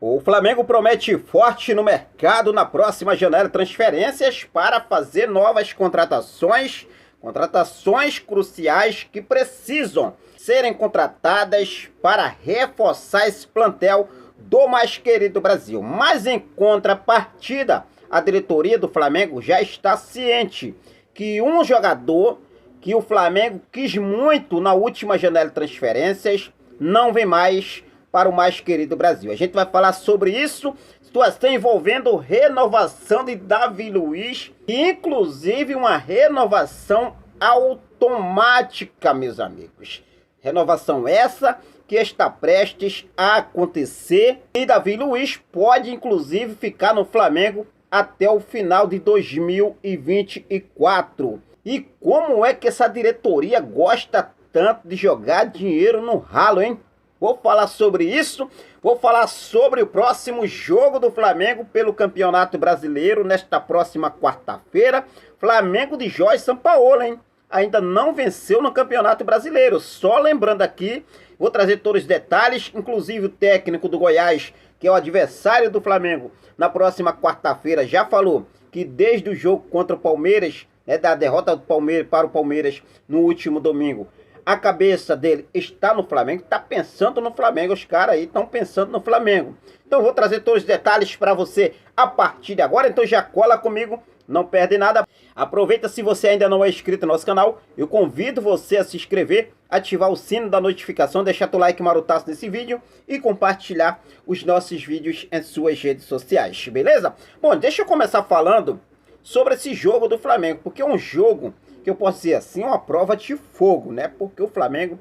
O Flamengo promete forte no mercado na próxima janela de transferências para fazer novas contratações cruciais que precisam serem contratadas para reforçar esse plantel do mais querido Brasil. Mas em contrapartida, a diretoria do Flamengo já está ciente que um jogador que o Flamengo quis muito na última janela de transferências não vem mais para o mais querido Brasil. A gente vai falar sobre isso, situação envolvendo renovação de Davi Luiz, inclusive uma renovação automática, meus amigos. Renovação essa que está prestes a acontecer e Davi Luiz pode inclusive ficar no Flamengo até o final de 2024. E como é que essa diretoria gosta tanto de jogar dinheiro no ralo, hein? Vou falar sobre isso, vou falar sobre o próximo jogo do Flamengo pelo Campeonato Brasileiro nesta próxima quarta-feira. Flamengo de Jorge Sampaoli, hein? Ainda não venceu no Campeonato Brasileiro. Só lembrando aqui, vou trazer todos os detalhes, inclusive o técnico do Goiás, que é o adversário do Flamengo, na próxima quarta-feira, já falou que desde o jogo contra o Palmeiras, da derrota do Palmeiras para o Palmeiras no último domingo, a cabeça dele está no Flamengo, está pensando no Flamengo, os caras aí estão pensando no Flamengo. Então eu vou trazer todos os detalhes para você a partir de agora, então já cola comigo, não perde nada. Aproveita, se você ainda não é inscrito no nosso canal, eu convido você a se inscrever, ativar o sino da notificação, deixar o like marutaço nesse vídeo e compartilhar os nossos vídeos em suas redes sociais, beleza? Bom, deixa eu começar falando sobre esse jogo do Flamengo, porque é um jogo que eu posso dizer assim, uma prova de fogo, né? Porque o Flamengo,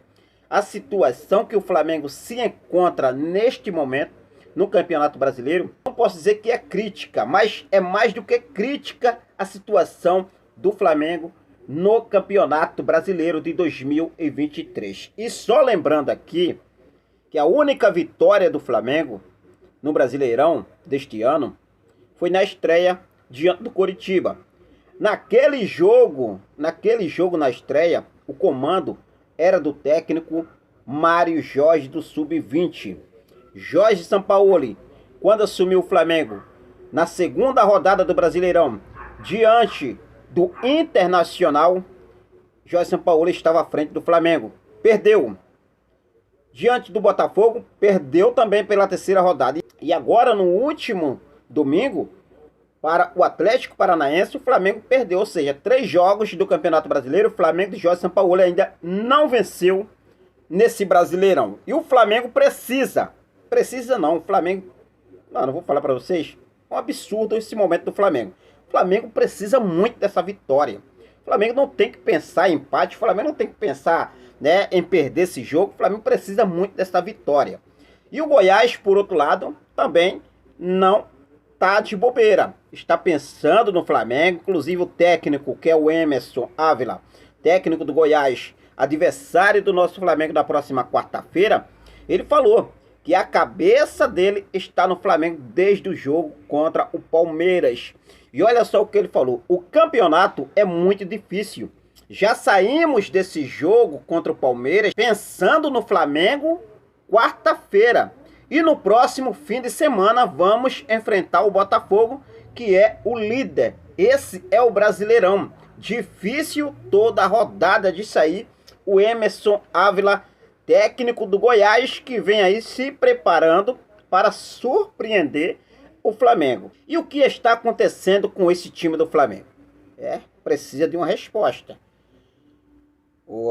a situação que o Flamengo se encontra neste momento no Campeonato Brasileiro, não posso dizer que é crítica, mas é mais do que crítica a situação do Flamengo no Campeonato Brasileiro de 2023. E só lembrando aqui que a única vitória do Flamengo no Brasileirão deste ano foi na estreia diante do Coritiba. Naquele jogo na estreia, o comando era do técnico Mário Jorge do Sub-20. Jorge Sampaoli, quando assumiu o Flamengo na segunda rodada do Brasileirão, diante do Internacional, Jorge Sampaoli estava à frente do Flamengo. Perdeu. Diante do Botafogo, perdeu também pela terceira rodada. E agora, no último domingo, para o Atlético Paranaense, o Flamengo perdeu, ou seja, 3 jogos do Campeonato Brasileiro. O Flamengo de Jorge Sampaoli ainda não venceu nesse Brasileirão. E o Flamengo precisa não, o Flamengo, não vou falar para vocês, é um absurdo esse momento do Flamengo. O Flamengo precisa muito dessa vitória. O Flamengo não tem que pensar em empate, o Flamengo não tem que pensar, né, em perder esse jogo. O Flamengo precisa muito dessa vitória. E o Goiás, por outro lado, também não tá de bobeira, está pensando no Flamengo. Inclusive o técnico, que é o Emerson Ávila, técnico do Goiás, adversário do nosso Flamengo na próxima quarta-feira, ele falou que a cabeça dele está no Flamengo desde o jogo contra o Palmeiras. E olha só o que ele falou: o campeonato é muito difícil. Já saímos desse jogo contra o Palmeiras pensando no Flamengo quarta-feira. E no próximo fim de semana vamos enfrentar o Botafogo, que é o líder. Esse é o Brasileirão. Difícil toda a rodada de sair. O Emerson Ávila, técnico do Goiás, que vem aí se preparando para surpreender o Flamengo. E o que está acontecendo com esse time do Flamengo? Precisa de uma resposta.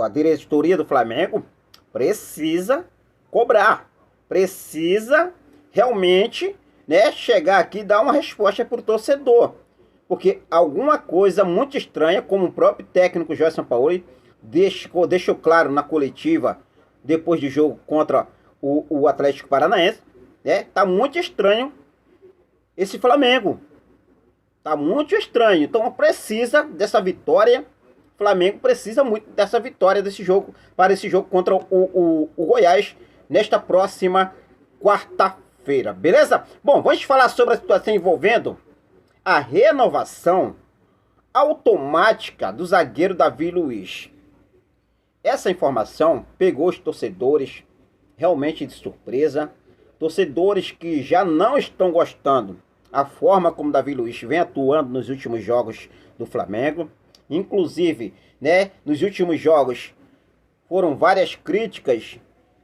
A diretoria do Flamengo precisa cobrar. Precisa realmente, né, chegar aqui e dar uma resposta para o torcedor. Porque alguma coisa muito estranha, como o próprio técnico Jorge Sampaoli deixou claro na coletiva depois do jogo contra o Atlético Paranaense, né? Tá muito estranho esse Flamengo. Tá muito estranho. Então precisa dessa vitória. O Flamengo precisa muito dessa vitória desse jogo, para esse jogo contra o Goiás nesta próxima quarta-feira, beleza? Bom, vamos falar sobre a situação envolvendo a renovação automática do zagueiro Davi Luiz. Essa informação pegou os torcedores realmente de surpresa, torcedores que já não estão gostando a forma como Davi Luiz vem atuando nos últimos jogos do Flamengo. Inclusive, né, nos últimos jogos foram várias críticas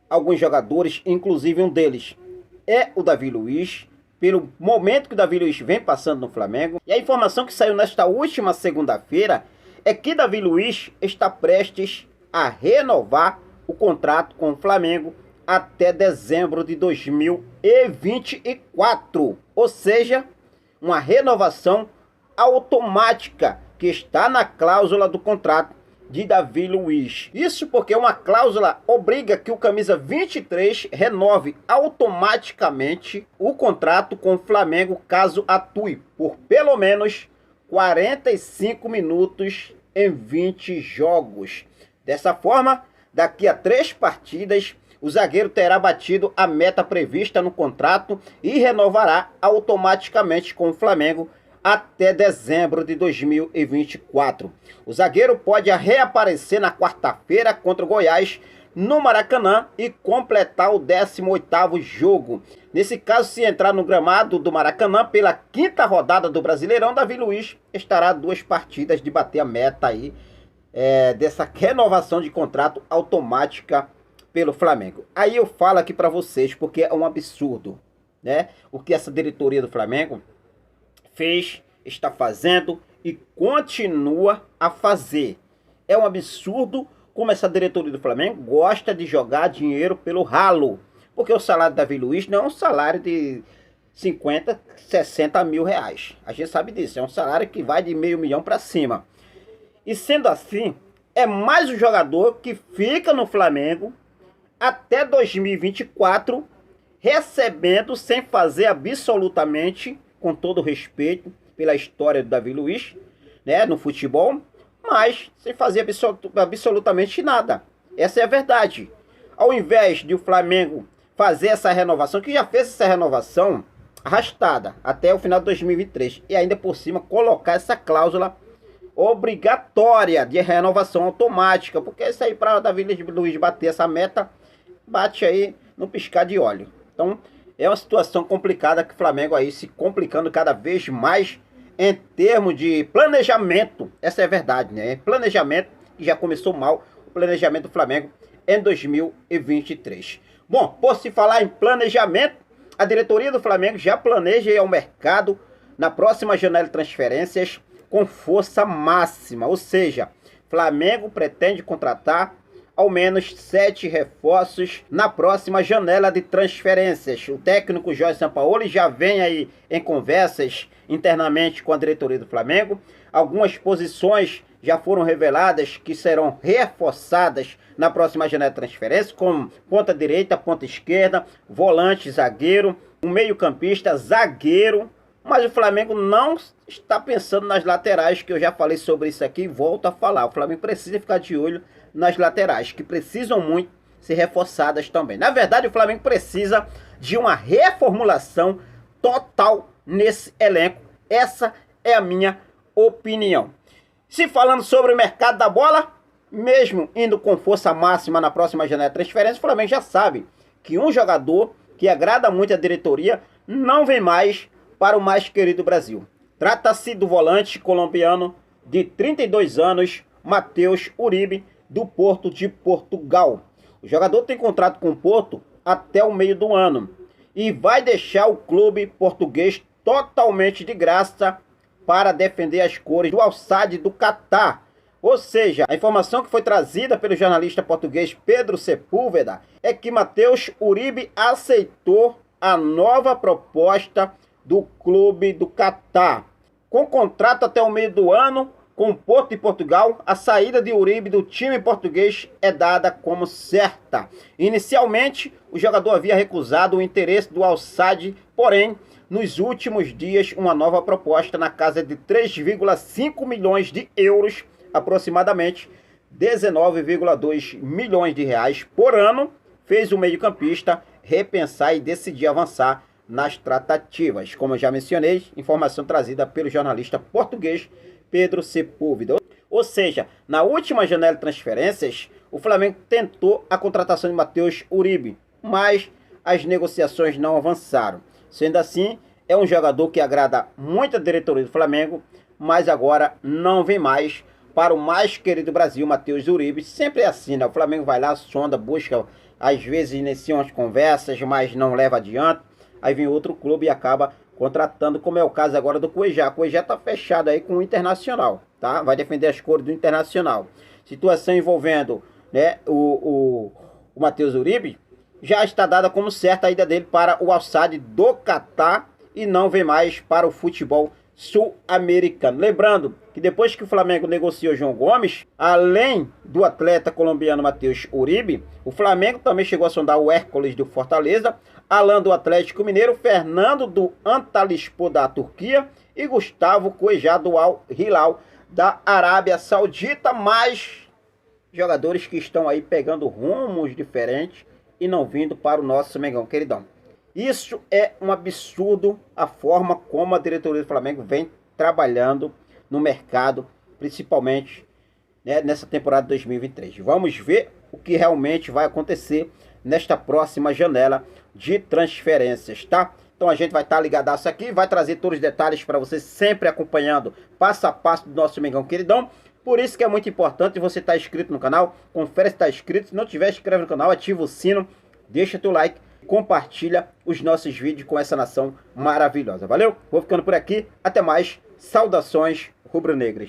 a alguns jogadores, inclusive um deles é o Davi Luiz, pelo momento que o Davi Luiz vem passando no Flamengo. E a informação que saiu nesta última segunda-feira é que Davi Luiz está prestes a renovar o contrato com o Flamengo até dezembro de 2024. Ou seja, uma renovação automática que está na cláusula do contrato de Davi Luiz. Isso porque uma cláusula obriga que o camisa 23 renove automaticamente o contrato com o Flamengo caso atue por pelo menos 45 minutos em 20 jogos. Dessa forma, daqui a 3 partidas, o zagueiro terá batido a meta prevista no contrato e renovará automaticamente com o Flamengo até dezembro de 2024. O zagueiro pode reaparecer na quarta-feira contra o Goiás no Maracanã e completar o 18º jogo. Nesse caso, se entrar no gramado do Maracanã pela 5ª rodada do Brasileirão, Davi Luiz estará a 2 partidas de bater a meta aí dessa renovação de contrato automática pelo Flamengo. Aí eu falo aqui para vocês porque é um absurdo, né? O que essa diretoria do Flamengo fez, está fazendo e continua a fazer. É um absurdo como essa diretoria do Flamengo gosta de jogar dinheiro pelo ralo. Porque o salário de Davi Luiz não é um salário de 50, 60 mil reais. A gente sabe disso, é um salário que vai de meio milhão para cima. E sendo assim, é mais um jogador que fica no Flamengo até 2024, recebendo sem fazer absolutamente, com todo respeito pela história do Davi Luiz, né, no futebol, mas sem fazer absolutamente nada. Essa é a verdade. Ao invés de o Flamengo fazer essa renovação, que já fez essa renovação arrastada até o final de 2023, e ainda por cima colocar essa cláusula obrigatória de renovação automática, porque isso aí para Davi Luiz bater essa meta, bate aí no piscar de olho. Então é uma situação complicada que o Flamengo aí se complicando cada vez mais em termos de planejamento. Essa é a verdade, né? Planejamento que já começou mal, o planejamento do Flamengo em 2023. Bom, por se falar em planejamento, a diretoria do Flamengo já planeja ir ao mercado na próxima janela de transferências com força máxima. Ou seja, Flamengo pretende contratar ao menos 7 reforços na próxima janela de transferências. O técnico Jorge Sampaoli já vem aí em conversas internamente com a diretoria do Flamengo. Algumas posições já foram reveladas que serão reforçadas na próxima janela de transferência, como ponta direita, ponta esquerda, volante, zagueiro, um meio-campista, zagueiro. Mas o Flamengo não está pensando nas laterais, que eu já falei sobre isso aqui e volto a falar. O Flamengo precisa ficar de olho nas laterais, que precisam muito ser reforçadas também. Na verdade, o Flamengo precisa de uma reformulação total nesse elenco. Essa é a minha opinião. Se falando sobre o mercado da bola, mesmo indo com força máxima na próxima janela de transferência, o Flamengo já sabe que um jogador que agrada muito a diretoria não vem mais para o mais querido Brasil. Trata-se do volante colombiano de 32 anos, Matheus Uribe, do Porto de Portugal. O jogador tem contrato com o Porto até o meio do ano e vai deixar o clube português totalmente de graça para defender as cores do Al-Sadd do Catar. Ou seja, a informação que foi trazida pelo jornalista português Pedro Sepúlveda é que Matheus Uribe aceitou a nova proposta do clube do Catar. Com contrato até o meio do ano com o Porto de Portugal, a saída de Uribe do time português é dada como certa. Inicialmente, o jogador havia recusado o interesse do Al-Sadd, porém, nos últimos dias, uma nova proposta na casa de 3,5 milhões de euros, aproximadamente 19,2 milhões de reais por ano, fez o meio-campista repensar e decidir avançar nas tratativas. Como eu já mencionei, informação trazida pelo jornalista português Pedro Sepúlveda. Ou seja, na última janela de transferências, o Flamengo tentou a contratação de Matheus Uribe, mas as negociações não avançaram. Sendo assim, é um jogador que agrada muito a diretoria do Flamengo, mas agora não vem mais para o mais querido Brasil, Matheus Uribe. Sempre é assim, né? O Flamengo vai lá, sonda, busca, às vezes iniciam as conversas, mas não leva adiante. Aí vem outro clube e acaba contratando, como é o caso agora do Cuejá. O Cuejá tá fechado aí com o Internacional, tá? Vai defender as cores do Internacional. Situação envolvendo, né, o Matheus Uribe, já está dada como certa a ida dele para o Al-Sadd do Catar e não vem mais para o futebol sul-americano. Lembrando que depois que o Flamengo negociou João Gomes, além do atleta colombiano Matheus Uribe, o Flamengo também chegou a sondar o Hércules do Fortaleza, Alan do Atlético Mineiro, Fernando do Antalyaspor da Turquia e Gustavo Cuejá do Al-Hilal da Arábia Saudita, mais jogadores que estão aí pegando rumos diferentes e não vindo para o nosso Mengão queridão. Isso é um absurdo, a forma como a diretoria do Flamengo vem trabalhando no mercado, principalmente, né, nessa temporada 2023. Vamos ver o que realmente vai acontecer nesta próxima janela de transferências, tá? Então a gente vai estar ligadaço aqui, vai trazer todos os detalhes para você, sempre acompanhando passo a passo do nosso Mengão queridão. Por isso que é muito importante você estar inscrito no canal, confere se está inscrito, se não tiver, inscreve no canal, ativa o sino, deixa teu like, compartilha os nossos vídeos com essa nação maravilhosa. Valeu? Vou ficando por aqui, até mais, saudações rubro-negras.